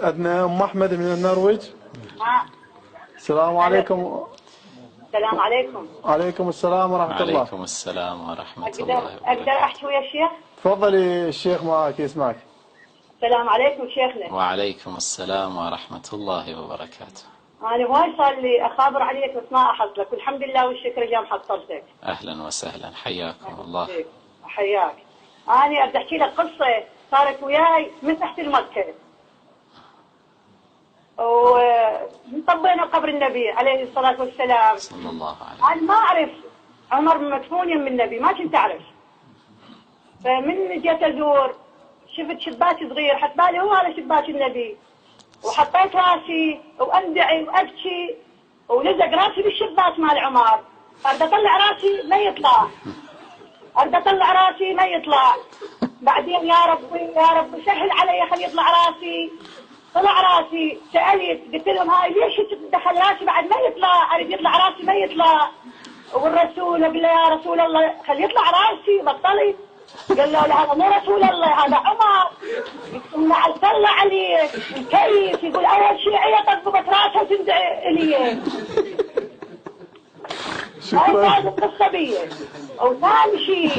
عندنا ام احمد من النرويج. السلام عليكم. السلام عليكم. وعليكم السلام ورحمة الله. وعليكم السلام ورحمة الله وبركاته. أقدر أحكي ويا الشيخ؟ تفضلي الشيخ معك يسمعك. السلام عليكم شيخنا. وعليكم السلام ورحمة الله وبركاته. أنا هواي صار لي أخابر عليك بس ما أحصلك، والحمد لله والشكر جام حصلتك. أهلا وسهلا، حياكم الله. حياك. أنا بدي أحكي لك قصة صارت وياي من تحت المكة. وطبينا قبر النبي عليه الصلاة والسلام. صلى الله عليه وسلم. أنا ما أعرف عمر مدفون يم النبي، ما كنت أعرف. فمن جيت أزور شفت شباك صغير، حط بالي هو هذا شباك النبي، وحطيت راسي واندعي وابكي ولزق راسي بالشباك مال عمر. ارد اطلع راسي ما يطلع، ارد اطلع راسي ما يطلع. بعدين يا ربي يا رب سهل علي خلي يطلع راسي. طلع راسي، سالت قلت لهم هاي ليش تدخل راسي بعد ما يطلع؟ اريد يطلع راسي ما يطلع. والرسول اقول له يا رسول الله خلي يطلع راسي بطلي. قال له لا هذا مو رسول الله هذا عمر. قلت صلى عليه كيف يقول اول شيء هي طبقت راسها وتندعي الي. شكرا. هاي القصه بيه. وثاني شيء